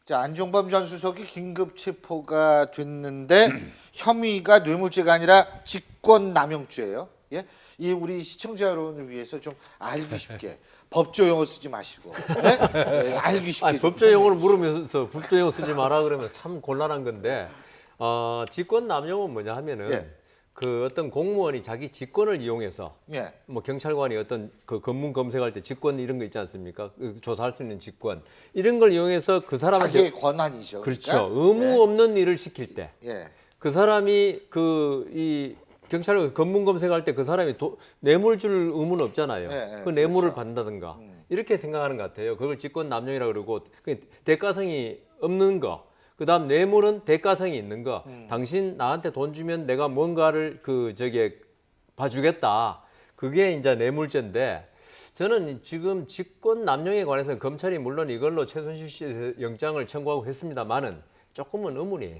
자, 안종범 전 수석이 긴급 체포가 됐는데 혐의가 뇌물죄가 아니라 직권남용죄예요. 예? 이 우리 시청자 여러분을 위해서 좀 알기 쉽게 법조 용어 쓰지 마시고 예? 알기 쉽게. 아니, 법조 용어를 물으면서 법조 용어 쓰지 마라 그러면 참 곤란한 건데 직권남용은 뭐냐 하면은 예. 그 어떤 공무원이 자기 직권을 이용해서 예. 뭐 경찰관이 어떤 그 검문 검색할 때 직권 이런 거 있지 않습니까? 그 조사할 수 있는 직권 이런 걸 이용해서 그 사람한테 자기의 권한이죠. 그렇죠. 그러니까? 의무 없는 일을 시킬 때 그 예. 사람이 이 경찰 검문 검색할 때 그 사람이 뇌물 줄 의무는 없잖아요. 예, 그 뇌물을 그렇죠. 받는다든가 이렇게 생각하는 것 같아요. 그걸 직권남용이라 그러고 그 대가성이 없는 거. 그다음 뇌물은 대가성이 있는 거. 당신 나한테 돈 주면 내가 뭔가를 봐주겠다. 그게 이제 뇌물죄인데 저는 지금 직권남용에 관해서 검찰이 물론 이걸로 최순실 씨 영장을 청구하고 했습니다만은 조금은 의문이에요.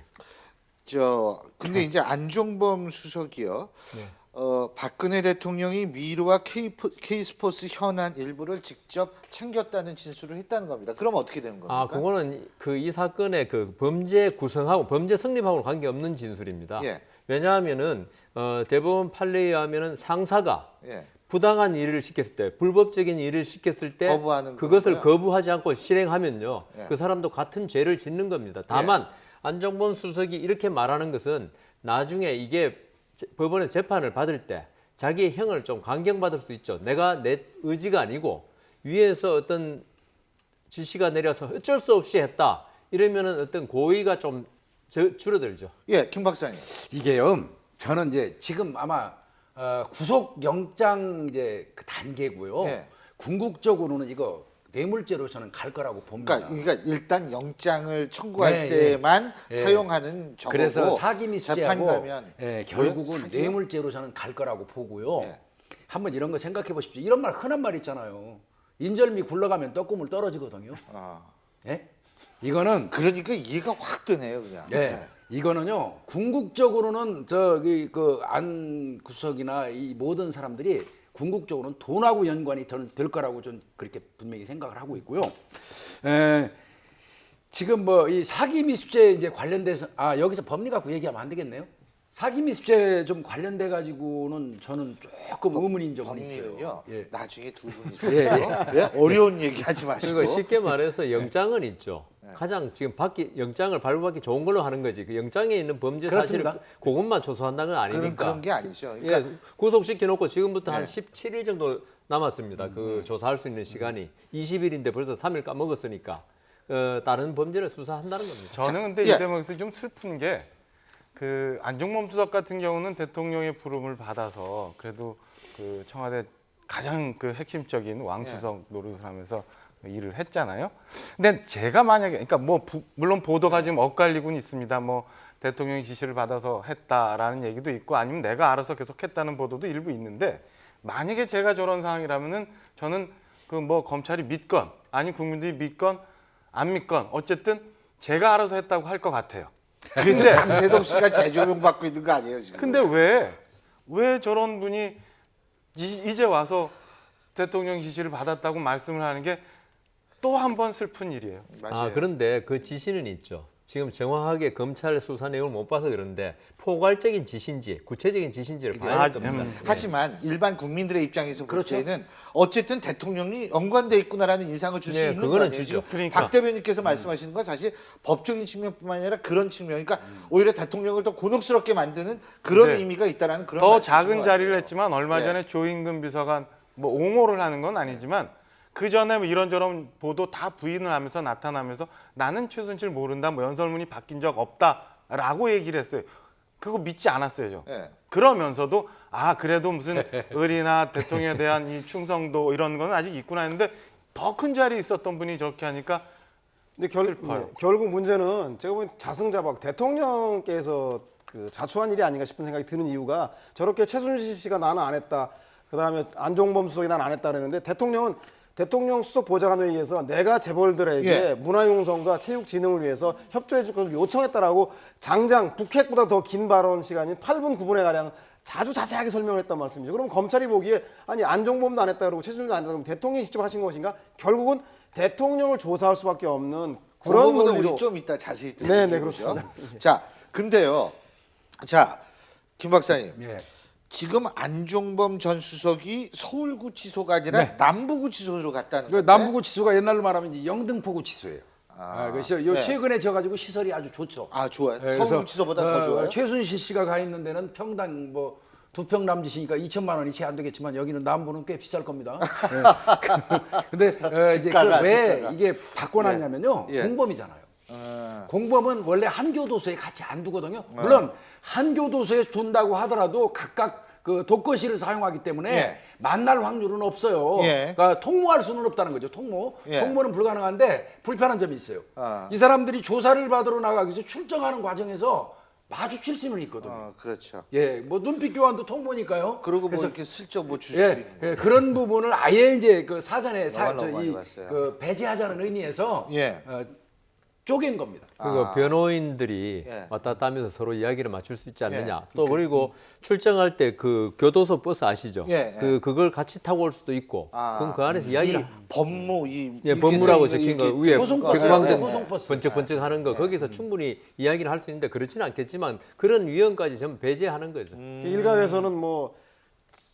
근데 이제 안종범 수석이요. 박근혜 대통령이 미르와 K스포츠 현안 일부를 직접 챙겼다는 진술을 했다는 겁니다. 그럼 어떻게 되는 겁니까? 그거는 이 사건의 그 범죄 구성하고 범죄 성립하고는 관계없는 진술입니다. 예. 왜냐하면은 대법원 판례에 의하면은 상사가 예. 부당한 일을 시켰을 때, 불법적인 일을 시켰을 때 거부하는 그것을 거고요. 거부하지 않고 실행하면요, 예. 그 사람도 같은 죄를 짓는 겁니다. 다만 안종범 수석이 이렇게 말하는 것은 나중에 이게 법원에 재판을 받을 때 자기의 형을 좀 강경받을 수 있죠. 내가 내 의지가 아니고 위에서 어떤 지시가 내려서 어쩔 수 없이 했다. 이러면은 어떤 고의가 좀 줄어들죠. 예, 김 박사님. 이게요. 저는 이제 지금 아마 구속 영장 이제 그 단계고요. 예. 궁극적으로는 이거 뇌물죄로 저는 갈 거라고 봅니다. 그러니까 일단 영장을 청구할 네, 때만 예. 사용하는 저거고 그래서 사기 재판 미수죄하고 가면 결국은 사기요? 뇌물죄로 저는 갈 거라고 보고요. 예. 한번 이런 거 생각해 보십시오. 이런 말 흔한 말 있잖아요. 인절미 굴러가면 떡국물 떨어지거든요. 예? 이거는 그러니까 이해가 확 드네요, 그냥. 예. 이거는요. 궁극적으로는 저기 그 안 구석이나 이 모든 사람들이 궁극적으로는 돈하고 연관이 될 거라고 좀 그렇게 분명히 생각을 하고 있고요. 지금 뭐 이 사기 미수죄 이제 관련돼서 여기서 법리 갖고 얘기하면 안 되겠네요. 사기 미수죄 좀 관련돼 가지고는 저는 조금 의문인 적은 있어요. 법리는요. 예. 나중에 두 분이서 예? 어려운 얘기 하지 마시고. 그리고 쉽게 말해서 영장은 있죠. 가장 지금 영장을 발부받기 좋은 걸로 하는 거지. 그 영장에 있는 범죄 사실을 그렇습니다. 그것만 조사한다는 건 아니니까. 그런 게 아니죠. 그러니까 구속시켜놓고 지금부터 한 네. 17일 정도 남았습니다. 그 조사할 수 있는 시간이 20일인데 벌써 3일 까먹었으니까 다른 범죄를 수사한다는 겁니다. 저는 근데 이 대목에서 좀 슬픈 게 그 안종범 수석 같은 경우는 대통령의 부름을 받아서 그래도 그 청와대 가장 그 핵심적인 왕수석 노릇을 하면서 일을 했잖아요. 근데 제가 만약에 그러니까 물론 보도가 지금 엇갈리고는 있습니다. 뭐 대통령의 지시를 받아서 했다라는 얘기도 있고 아니면 내가 알아서 계속 했다는 보도도 일부 있는데 만약에 제가 저런 상황이라면은 저는 그 뭐 검찰이 믿건 아니 국민들이 믿건 안 믿건 어쨌든 제가 알아서 했다고 할 것 같아요. 그래서 장세동 씨가 재조명 받고 있는 거 아니에요, 지금? 근데 왜 저런 분이 이제 와서 대통령 지시를 받았다고 말씀을 하는 게 또 한 번 슬픈 일이에요. 맞아요. 그런데 그 지시는 있죠. 지금 정확하게 검찰 수사 내용을 못 봐서 그런데 포괄적인 지시인지 구체적인 지시인지를 봐야 될 겁니다. 하지만 일반 국민들의 입장에서 볼 그렇죠. 때는 어쨌든 대통령이 연관돼 있구나라는 인상을 줄 수 네, 있는 그거는 거 아니에요. 주죠. 지금 그러니까. 박 대변인께서 말씀하시는 건 사실 법적인 측면뿐만 아니라 그런 측면, 그러니까 오히려 대통령을 더 곤혹스럽게 만드는 그런 네. 의미가 있다라는 그런 더 말씀이신 작은 것 자리를 같아요. 했지만 얼마 전에 조인근 비서관 뭐 옹호를 하는 건 아니지만 그 전에 뭐 이런저런 보도 다 부인을 하면서 나타나면서 나는 최순실 모른다, 뭐 연설문이 바뀐 적 없다라고 얘기를 했어요. 그거 믿지 않았어요, 저. 예. 그러면서도 그래도 무슨 의리나 대통령에 대한 이 충성도 이런 건 아직 있구나 했는데 더 큰 자리에 있었던 분이 저렇게 하니까 근데 슬퍼요. 결국 문제는 제가 보기엔 자승자박 대통령께서 그 자초한 일이 아닌가 싶은 생각이 드는 이유가 저렇게 최순실 씨가 나는 안 했다. 그다음에 안종범 수석이 난 안 했다 그랬는데 대통령은 대통령 수석 보좌관회의에서 내가 재벌들에게 문화융성과 체육진흥을 위해서 협조해 줄 것을 요청했다라고 장장 북핵보다 더 긴 발언 시간인 8분 9분에 가량 아주 자세하게 설명을 했단 말씀이죠. 그럼 검찰이 보기에 아니 안종범도 안 했다 그러고 최순실도 안 했다 그러면 대통령이 직접 하신 것인가? 결국은 대통령을 조사할 수밖에 없는 그 그런 부분은 논리로. 우리 좀 이따 자세히 또 네, 얘기해보죠. 그렇습니다. 자, 근데요. 자, 김 박사님. 예. 지금 안종범 전 수석이 서울구치소가 아니라 남부구치소로 갔다는 그 건데. 남부구치소가 옛날로 말하면 이제 영등포구치소예요. 그래서 요 네. 최근에 져가지고 시설이 아주 좋죠. 아, 좋아요. 예, 그래서, 서울구치소보다 더 좋아요. 최순실 씨가 가 있는 데는 평당 뭐 2평 남짓이니까 2천만 원이 채 안 되겠지만 여기는 남부는 꽤 비쌀 겁니다. 근데 이제 집가가, 왜 집가가. 이게 바꿔놨냐면요. 예. 공범이잖아요. 공범은 원래 한 교도소에 같이 안 두거든요. 물론 한 교도소에 둔다고 하더라도 각각 그 독거실을 사용하기 때문에 예. 만날 확률은 없어요. 예. 그러니까 통모할 수는 없다는 거죠. 통모. 예. 통모는 불가능한데 불편한 점이 있어요. 이 사람들이 조사를 받으러 나가기 위해서 출정하는 과정에서 마주칠 수는 있거든요. 그렇죠. 예, 뭐 눈빛 교환도 통모니까요. 그리고 뭐 그래서 이렇게 슬쩍 뭐 줄 수도 예, 있는. 예, 그런 부분을 아예 이제 그 사전에 너무 많이 봤어요. 그 배제하자는 의미에서 예. 쪼갠 겁니다. 그리고 변호인들이 예. 왔다 갔다 하면서 서로 이야기를 맞출 수 있지 않느냐. 또 그리고 출정할 때 그 교도소 버스 아시죠? 예, 예. 그걸 같이 타고 올 수도 있고. 그럼 그 안에서 이야기를 이 법무 이 예, 이렇게 법무라고 써 적힌 있는 거 이렇게 위에 호송버스, 경광등 호송버스. 번쩍번쩍 하는 거 거기서 충분히 이야기를 할 수 있는데 그렇지는 않겠지만 그런 위험까지 전부 배제하는 거죠. 일각에서는 뭐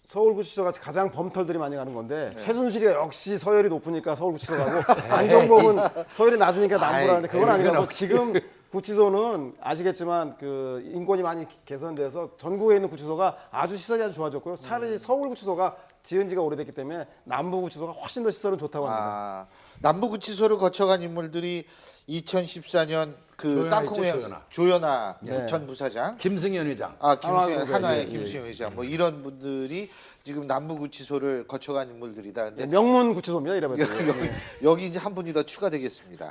서울구치소가 가장 범털들이 많이 가는 건데 최순실이 역시 서열이 높으니까 서울구치소 가고 안종범은 서열이 낮으니까 남부라는데 그건 아니고 지금 구치소는 아시겠지만 그 인권이 많이 개선돼서 전국에 있는 구치소가 아주 시설이 아주 좋아졌고요. 차라리 서울구치소가 지은 지가 오래됐기 때문에 남부구치소가 훨씬 더 시설은 좋다고 합니다. 남부구치소를 거쳐간 인물들이 2014년 그 조연아 땅콩 있죠, 회장 조연아 네. 전 부사장, 김승현 회장. 김수현 한화의 한화의 예, 김수현 회장 뭐 이런 분들이 지금 남부구치소를 거쳐간 인물들이다. 근데 명문 구치소입니다. 이러면 여기 이제 한 분이 더 추가되겠습니다.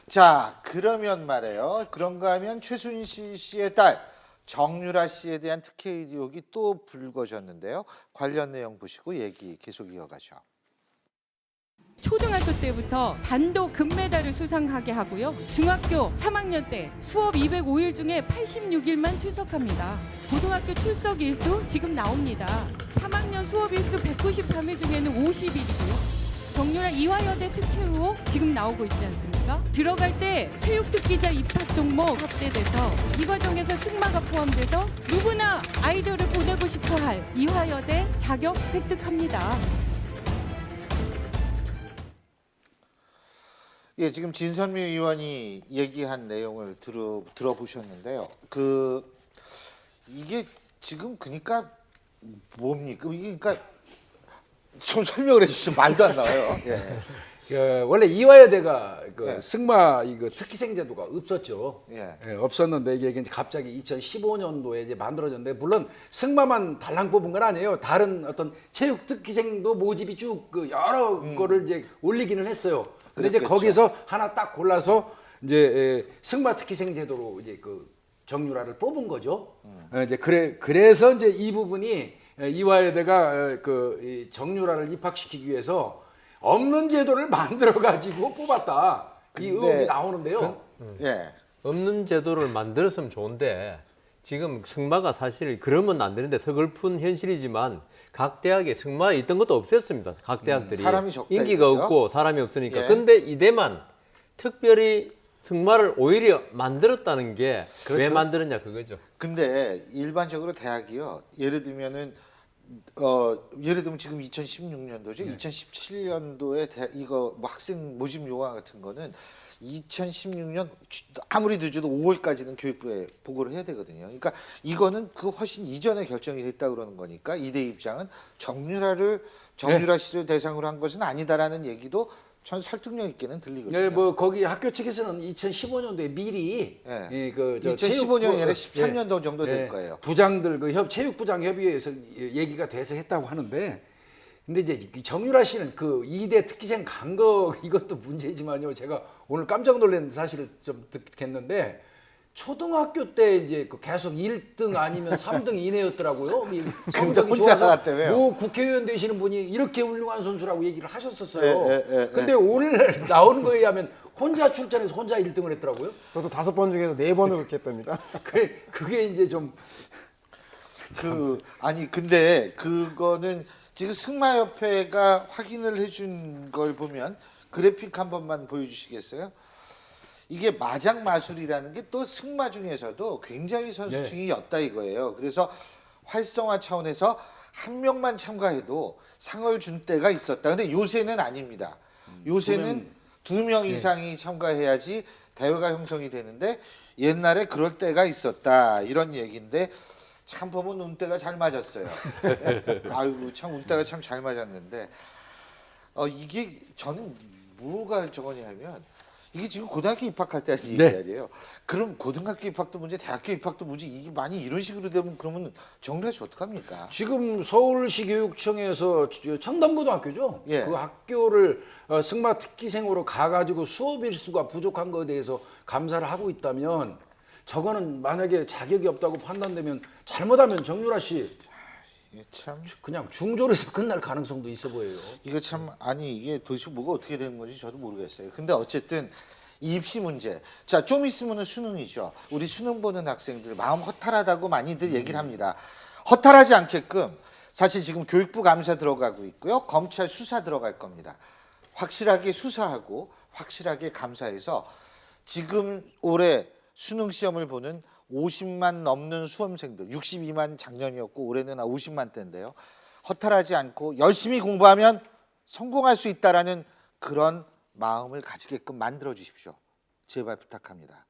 자, 그러면 말이에요. 그런가 하면 최순실 씨의 딸 정유라 씨에 대한 특혜 의혹이 또 불거졌는데요. 관련 내용 보시고 얘기 계속 이어가죠. 초등학교 때부터 단독 금메달을 수상하게 하고요. 중학교 3학년 때 수업 205일 중에 86일만 출석합니다. 고등학교 출석 일수 지금 나옵니다. 3학년 수업 일수 193일 중에는 50일이고요. 정유라 이화여대 특혜 의혹 지금 나오고 있지 않습니까? 들어갈 때 체육특기자 입학 종목 확대돼서 이 과정에서 승마가 포함돼서 누구나 아이들을 보내고 싶어할 이화여대 자격 획득합니다. 예, 지금 진선미 의원이 얘기한 내용을 들어보셨는데요. 이게 지금 그러니까 뭡니까? 이게 그러니까 좀 설명을 해주시면 말도 안 나와요. 예. 원래 이화여대가 그 네. 승마 이거 특기생 제도가 없었죠. 예. 없었는데 이게 이제 갑자기 2015년도에 이제 만들어졌는데 물론 승마만 달랑 뽑은 건 아니에요. 다른 어떤 체육 특기생도 모집이 쭉 그 여러 거를 이제 올리기는 했어요. 근데 이제 그랬겠죠. 거기서 하나 딱 골라서 이제 승마 특기생 제도로 이제 그 정유라를 뽑은 거죠. 이제 그래서 이제 이 부분이 이화여대가 이 정유라를 입학시키기 위해서 없는 제도를 만들어 가지고 뽑았다. 이 근데 의혹이 나오는데요. 예. 없는 제도를 만들었으면 좋은데 지금 승마가 사실 그러면 안 되는데 서글픈 현실이지만 각 대학에 승마에 있던 것도 없앴습니다. 각 대학들이 사람이 적다 인기가 이거죠? 없고 사람이 없으니까. 예. 근데 이대만 특별히 승마를 오히려 만들었다는 게 왜 그렇죠. 만들었냐 그거죠. 근데 일반적으로 대학이요. 예를 들면 지금 2016년도죠. 2017년도에 이거 뭐 학생 모집 요강 같은 거는 2016년 아무리 늦어도 5월까지는 교육부에 보고를 해야 되거든요. 그러니까 이거는 그 훨씬 이전에 결정이 됐다 그러는 거니까 이대 입장은 정유라 씨를 대상으로 한 것은 아니다라는 얘기도 전 설득력 있게는 들리거든요. 네, 뭐 거기 학교 측에서는 2015년도에 미리 예. 2015년이 2015년이 아니라 13년도 정도 될 거예요. 부장들 그 체육부장 협의회에서 얘기가 돼서 했다고 하는데 근데 이제 정유라 씨는 그 2대 특기생 간 거 이것도 문제지만요. 제가 오늘 깜짝 놀란 사실을 좀 듣겠는데 초등학교 때 이제 그 계속 1등 아니면 3등 이내였더라고요. 성적이 혼자 좋아서 나갔다며요? 뭐 국회의원 되시는 분이 이렇게 훌륭한 선수라고 얘기를 하셨었어요. 예. 근데 오늘 나오는 거에 의하면 혼자 출전해서 혼자 1등을 했더라고요. 그것도 5번 중에서 4번을 그렇게 했답니다. 그게 이제 좀 아니 근데 그거는 지금 승마협회가 확인을 해준 걸 보면 그래픽 한 번만 보여주시겠어요? 이게 마장 마술이라는 게 또 승마 중에서도 굉장히 선수층이 였다 이거예요. 그래서 활성화 차원에서 한 명만 참가해도 상을 준 때가 있었다. 근데 요새는 아닙니다. 요새는 2명 이상이 참가해야지 대회가 형성이 되는데 옛날에 그럴 때가 있었다. 이런 얘기인데 참 보면 운때가 잘 맞았어요. 아이고 참 운때가 참 잘 맞았는데 이게 저는 뭐가 저거냐면 이게 지금 고등학교 입학할 때 하는 얘기 아니에요. 그럼 고등학교 입학도 문제, 대학교 입학도 문제 이게 많이 이런 식으로 되면 그러면 정리할 수 어떡합니까? 지금 서울시 교육청에서 청담고등학교죠. 예. 그 학교를 승마 특기생으로 가가지고 수업 일수가 부족한 것에 대해서 감사를 하고 있다면 저거는 만약에 자격이 없다고 판단되면 잘못하면 정유라 씨 이게 참 그냥 중졸에서 끝날 가능성도 있어 보여요. 이거 참 아니 이게 도대체 뭐가 어떻게 되는 건지 저도 모르겠어요. 근데 어쨌든 이 입시 문제. 자, 좀 있으면은 수능이죠. 우리 수능 보는 학생들 마음 허탈하다고 많이들 얘기를 합니다. 허탈하지 않게끔 사실 지금 교육부 감사 들어가고 있고요. 검찰 수사 들어갈 겁니다. 확실하게 수사하고 확실하게 감사해서 지금 올해 수능 시험을 보는 50만 넘는 수험생들, 62만 작년이었고 올해는 50만 대인데요. 허탈하지 않고 열심히 공부하면 성공할 수 있다라는 그런 마음을 가지게끔 만들어 주십시오. 제발 부탁합니다.